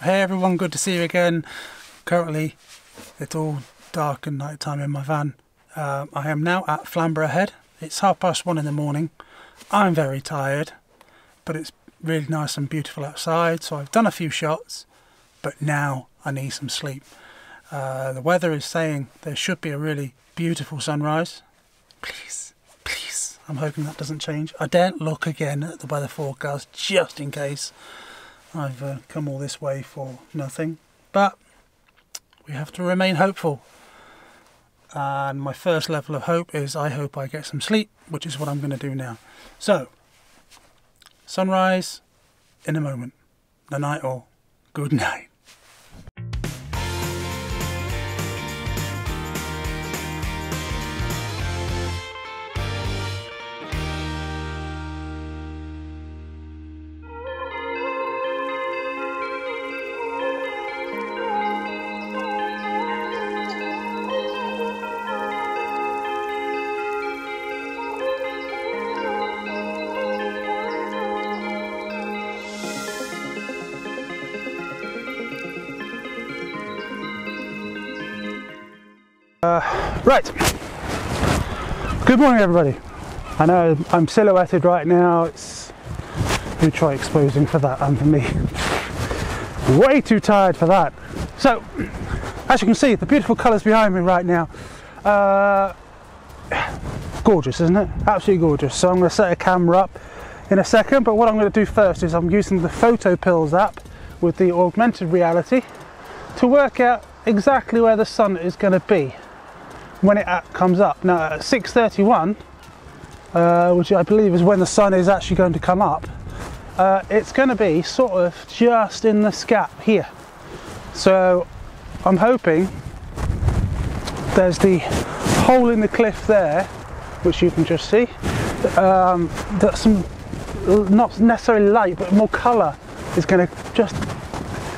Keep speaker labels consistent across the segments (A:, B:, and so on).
A: Hey everyone, good to see you again. Currently it's all dark and night time in my van. I am now at Flamborough Head. It's 1:30 in the morning. I'm very tired, but it's really nice and beautiful outside, so I've done a few shots, but now I need some sleep. The weather is saying there should be a really beautiful sunrise. Please, please, I'm hoping that doesn't change. I daren't look again at the weather forecast just in case. I've come all this way for nothing, but we have to remain hopeful. And my first level of hope is I hope I get some sleep, which is what I'm going to do now. So, sunrise in a moment. The night all. Good night. Right, good morning everybody. I know I'm silhouetted right now. It's who try exposing for that, and for me way too tired for that. So as you can see, the beautiful colours behind me right now, gorgeous, isn't it? Absolutely gorgeous. So I'm going to set a camera up in a second, but what I'm going to do first is I'm using the Photo Pills app with the augmented reality to work out exactly where the sun is going to be when it comes up. Now at 6:31, which I believe is when the sun is actually going to come up, it's going to be sort of just in the scap here. So I'm hoping there's the hole in the cliff there, which you can just see, that some, not necessarily light, but more colour is going to just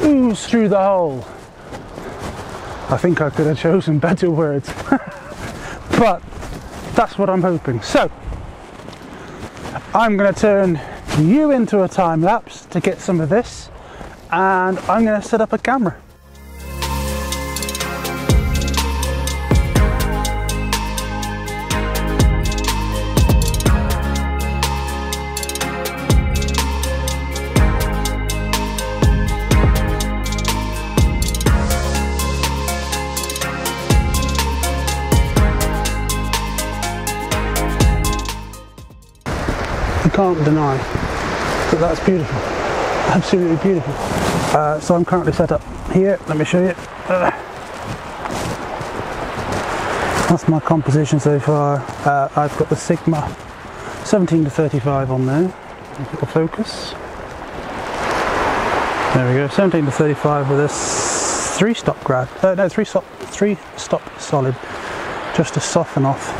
A: ooze through the hole. I think I could have chosen better words, but that's what I'm hoping. So I'm going to turn you into a time lapse to get some of this, and I'm going to set up a camera. Can't deny that that's beautiful, absolutely beautiful. So I'm currently set up here. Let me show you. That's my composition so far. I've got the Sigma 17-35 on there. Little focus. There we go. 17-35 with a three-stop grad. No, three-stop solid, just to soften off.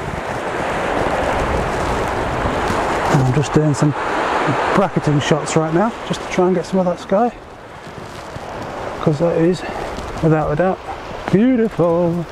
A: I'm just doing some bracketing shots right now, just to try and get some of that sky, because that is, without a doubt, beautiful.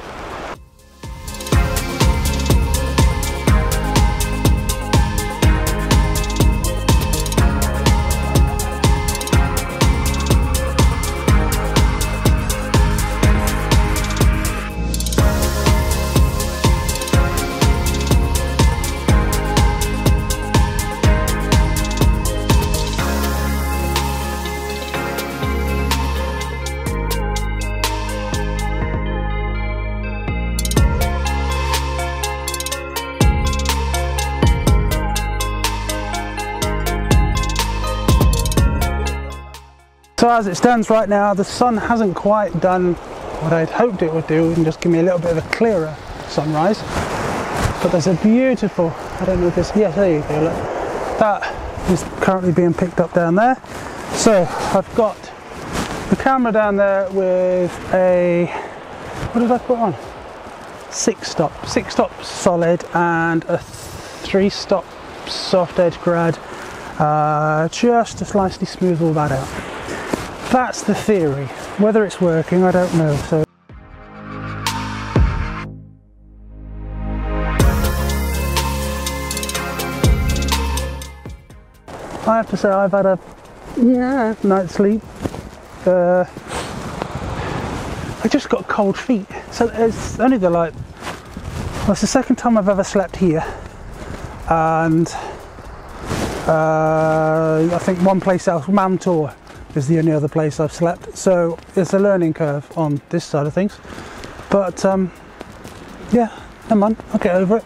A: So as it stands right now, the sun hasn't quite done what I'd hoped it would do and just give me a little bit of a clearer sunrise. But there's a beautiful, I don't know if this, yes, there you go, look. That is currently being picked up down there. So I've got the camera down there with a, what did I put on? Six stop solid and a 3-stop soft edge grad, just to slightly smooth all that out. That's the theory. Whether it's working, I don't know. So I have to say I've had a night's sleep. I just got cold feet. So it's only well, it's the second time I've ever slept here, and I think one place else, Mantor, is the only other place I've slept. So it's a learning curve on this side of things. But yeah, never mind, I'll get over it.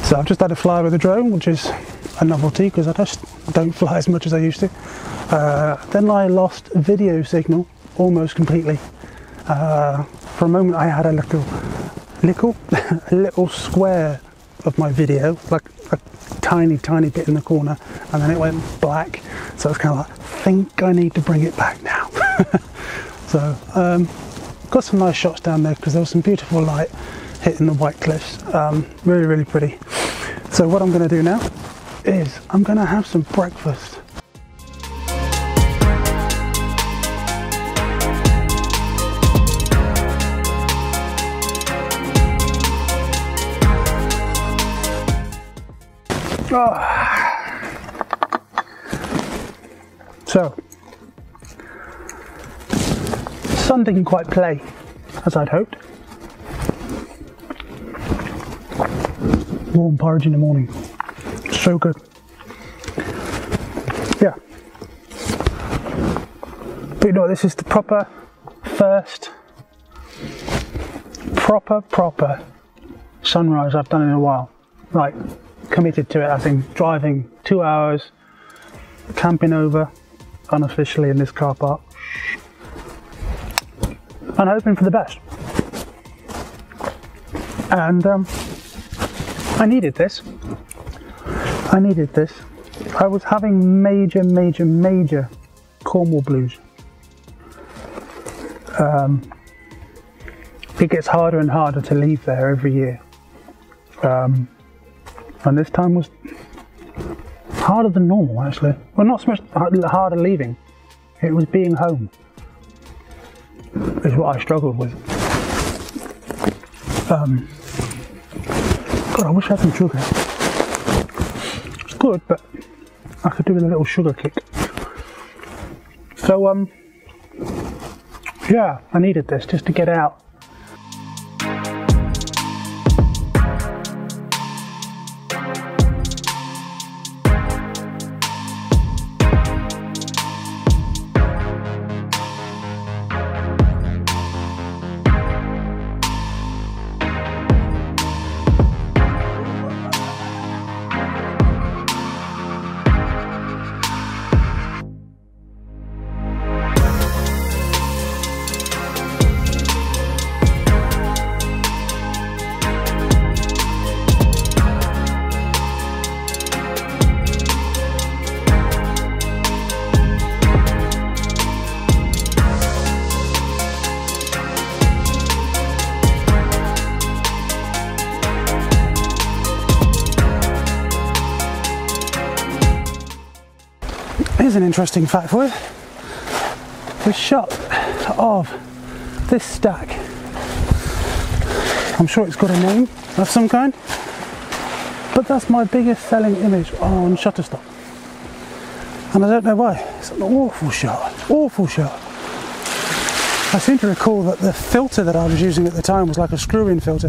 A: So I've just had a fly with a drone, which is a novelty because I just don't fly as much as I used to. Then I lost video signal almost completely. For a moment I had a little square of my video, like a tiny bit in the corner, and then it went black. So it's kind of like, I think I need to bring it back now. So got some nice shots down there because there was some beautiful light hitting the white cliffs. Really pretty. So what I'm going to do now is I'm going to have some breakfast. So sun didn't quite play as I'd hoped. Warm porridge in the morning, so good. Yeah, but you know, this is the first proper sunrise I've done in a while. Like, committed to it. I think driving 2 hours, camping over unofficially in this car park, and hoping for the best. And I needed this. I was having major Cornwall blues. It gets harder and harder to leave there every year. And this time was harder than normal, actually. Well, not so much harder leaving. It was being home is what I struggled with. God, I wish I had some sugar. It's good, but I could do with a little sugar kick. So, yeah, I needed this just to get out. Here's an interesting fact for you. The shot of this stack, I'm sure it's got a name of some kind, but that's my biggest selling image on Shutterstock. And I don't know why. It's an awful shot, awful shot. I seem to recall that the filter that I was using at the time was like a screw-in filter,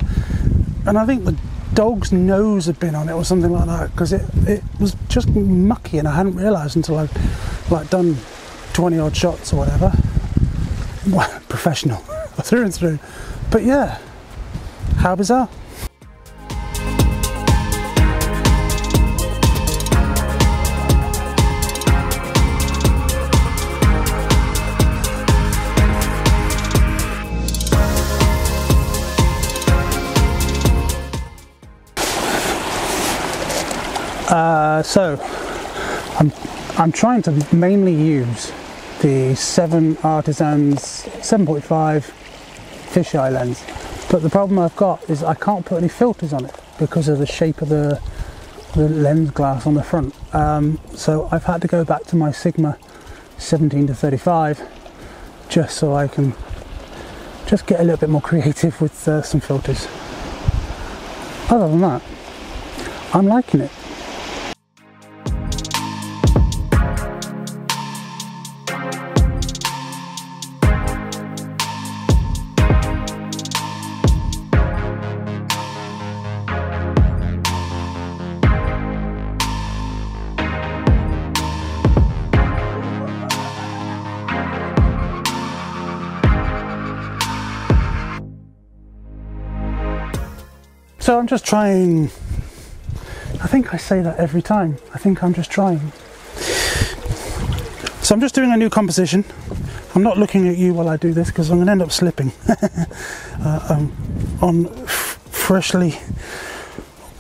A: and I think the dog's nose had been on it or something like that, because it was just mucky, and I hadn't realised until I'd like done 20 odd shots or whatever. Well, professional through and through. But yeah, how bizarre. So I'm trying to mainly use the 7artisans 7.5 fisheye lens, but the problem I've got is I can't put any filters on it because of the shape of the lens glass on the front. So I've had to go back to my Sigma 17-35 just so I can just get a little bit more creative with some filters. Other than that, I'm liking it. So I'm just trying, I think I say that every time, I think I'm just trying. So I'm just doing a new composition. I'm not looking at you while I do this because I'm going to end up slipping on freshly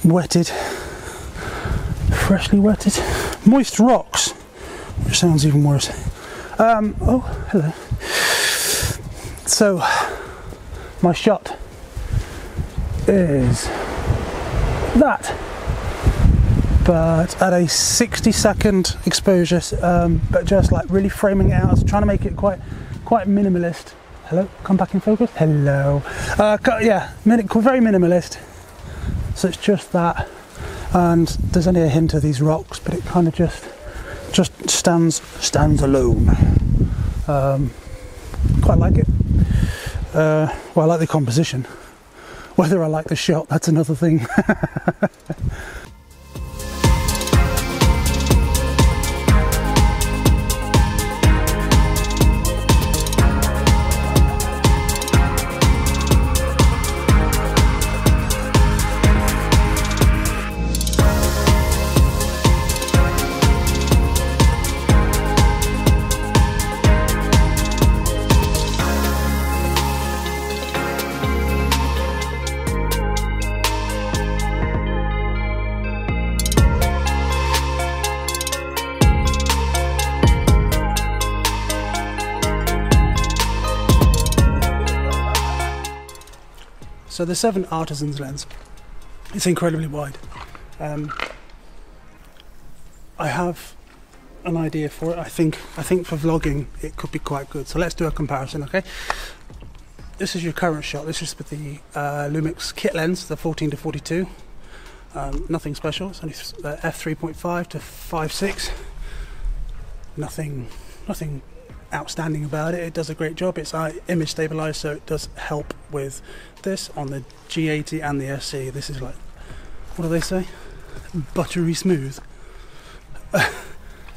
A: wetted, moist rocks, which sounds even worse. Oh, hello. So my shot is that, but at a 60-second exposure, but just like really framing it out, so trying to make it quite minimalist. Hello, come back in focus. Hello. Yeah, very minimalist. So it's just that, and there's only a hint of these rocks, but it kind of just stands alone. Quite like it. Well, I like the composition. Whether I like the shot, that's another thing. So the 7artisans lens, it's incredibly wide. I have an idea for it. I think for vlogging it could be quite good. So let's do a comparison, okay? This is your current shot. This is with the Lumix kit lens, the 14-42. Nothing special. It's only f3.5 to 5.6. Nothing outstanding about it. It does a great job. It's image stabilized, so it does help with this. On the G80 and the SC, this is like, what do they say, buttery smooth.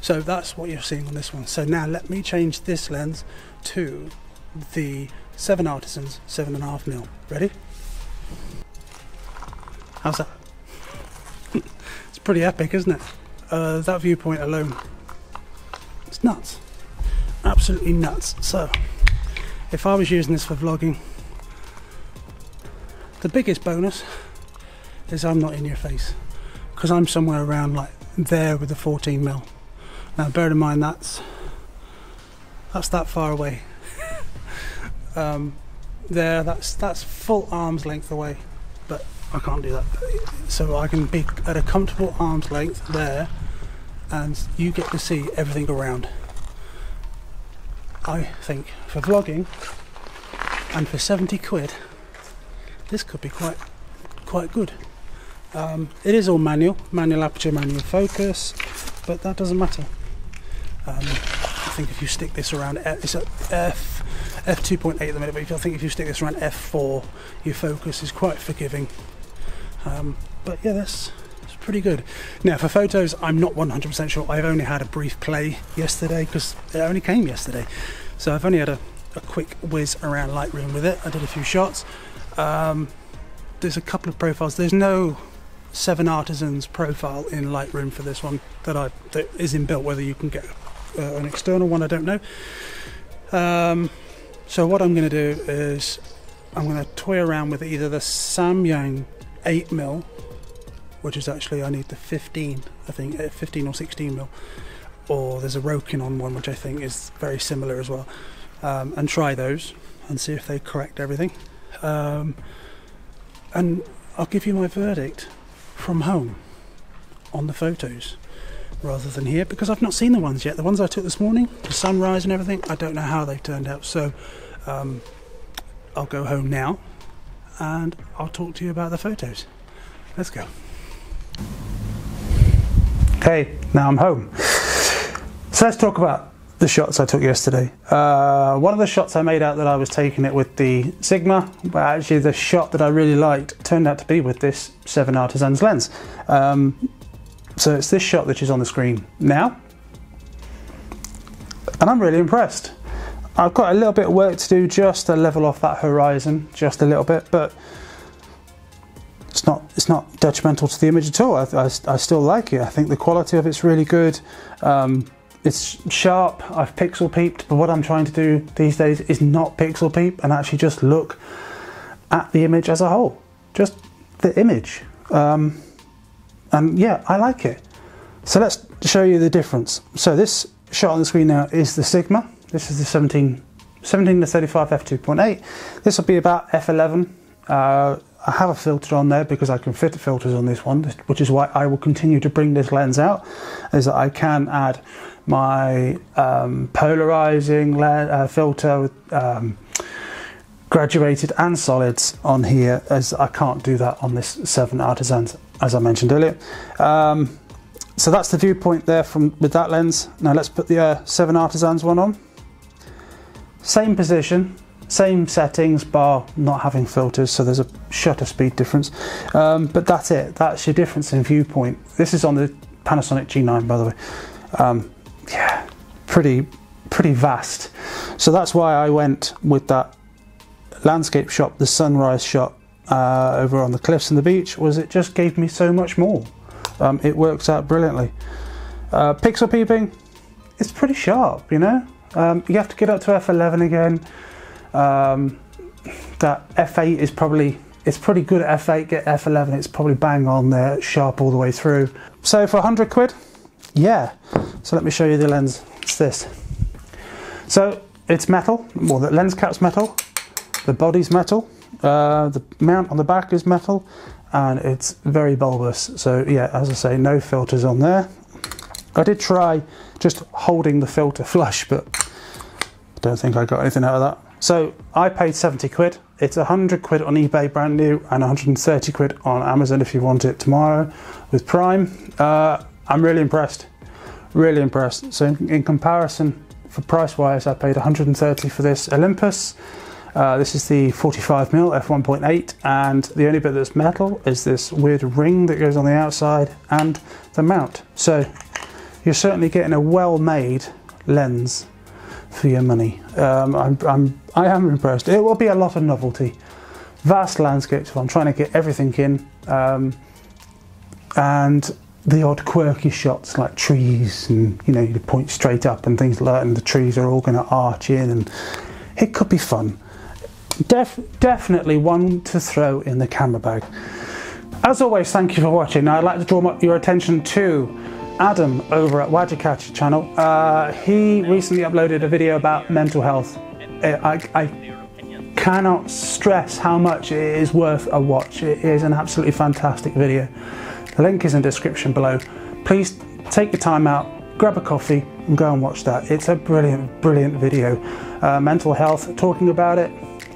A: So that's what you're seeing on this one. So now let me change this lens to the 7artisans 7.5mm. Ready? How's that? It's pretty epic, isn't it? That viewpoint alone, it's nuts. Absolutely nuts. So if I was using this for vlogging, the biggest bonus is I'm not in your face, because I'm somewhere around like there with the 14mm. Now bear in mind that's that far away. That's full arm's length away, but I can't do that. So I can be at a comfortable arm's length there, and you get to see everything around. I think for vlogging and for 70 quid, this could be quite good. It is all manual aperture, manual focus, but that doesn't matter. I think if you stick this around, it's at f2.8 at the minute, but I think if you stick this around f4, your focus is quite forgiving. But yeah, that's pretty good. Now for photos, I'm not 100% sure. I've only had a brief play yesterday because it only came yesterday, so I've only had a quick whiz around Lightroom with it. I did a few shots. There's a couple of profiles. There's no 7artisans profile in Lightroom for this one that is inbuilt. Whether you can get an external one, I don't know. So what I'm going to do is I'm going to toy around with either the Samyang 8mm, which is actually, I need the 15, I think 15 or 16mm, or there's a Rokinon one which I think is very similar as well, and try those and see if they correct everything, and I'll give you my verdict from home on the photos rather than here, because I've not seen the ones yet. The ones I took this morning, the sunrise and everything, I don't know how they've turned out. So I'll go home now and I'll talk to you about the photos. Let's go. Okay, now I'm home. So let's talk about the shots I took yesterday. One of the shots I made out that I was taking it with the Sigma, but actually the shot that I really liked turned out to be with this 7artisans lens. So it's this shot that is on the screen now, and I'm really impressed. I've got a little bit of work to do just to level off that horizon, just a little bit, but it's not detrimental to the image at all. I still like it. I think the quality of it's really good. It's sharp. I've pixel peeped, but what I'm trying to do these days is not pixel peep and actually just look at the image as a whole, just the image. And yeah, I like it. So let's show you the difference. So this shot on the screen now is the Sigma. This is the 17 to 35 f2.8. This will be about f11. I have a filter on there because I can fit the filters on this one, which is why I will continue to bring this lens out, is that I can add my polarizing filter with graduated and solids on here, as I can't do that on this 7artisans, as I mentioned earlier. So that's the viewpoint there with that lens. Now let's put the 7artisans one on. Same position, same settings, bar not having filters, so there's a shutter speed difference. But that's it. That's your difference in viewpoint. This is on the Panasonic G9, by the way. Yeah, pretty vast. So that's why I went with that landscape shot, the sunrise shot over on the cliffs and the beach, was it just gave me so much more. It works out brilliantly. Pixel peeping, it's pretty sharp, you know. You have to get up to f11 again. That f8 is probably, it's pretty good at f8, get f11, it's probably bang on there, sharp all the way through. So for 100 quid, yeah. So let me show you the lens. It's this. So it's metal, well the lens cap's metal, the body's metal, the mount on the back is metal, and it's very bulbous. So yeah, as I say, no filters on there. I did try just holding the filter flush, but I don't think I got anything out of that. So I paid 70 quid. It's 100 quid on eBay brand new and 130 quid on Amazon if you want it tomorrow with Prime. I'm really impressed, really impressed. So in comparison, for price wise, I paid 130 for this Olympus. This is the 45mm f1.8, and the only bit that's metal is this weird ring that goes on the outside and the mount. So you're certainly getting a well-made lens for your money. I am impressed. It will be a lot of novelty, vast landscapes. So I'm trying to get everything in, and the odd quirky shots like trees, and you know, you point straight up and things like that, and the trees are all going to arch in, and it could be fun. Definitely one to throw in the camera bag. As always, thank you for watching. Now I'd like to draw your attention to Adam over at Wajikachi channel. He recently uploaded a video about mental health. I cannot stress how much it is worth a watch. It is an absolutely fantastic video. The link is in the description below. Please take your time out, grab a coffee and go and watch that. It's a brilliant video. Mental health, talking about it,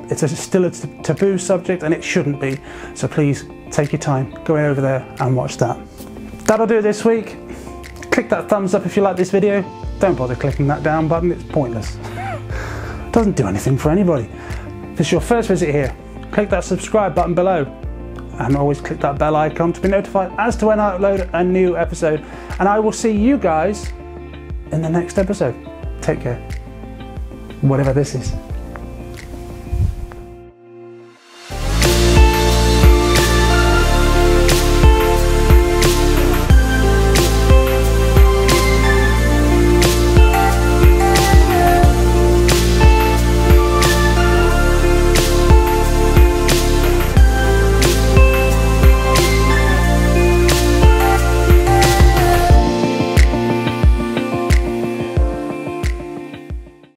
A: it's still a taboo subject and it shouldn't be. So please take your time, go over there and watch that. That'll do it this week. Click that thumbs up if you like this video. Don't bother clicking that down button, it's pointless. It doesn't do anything for anybody. If it's your first visit here, click that subscribe button below and always click that bell icon to be notified as to when I upload a new episode. And I will see you guys in the next episode. Take care. Whatever this is.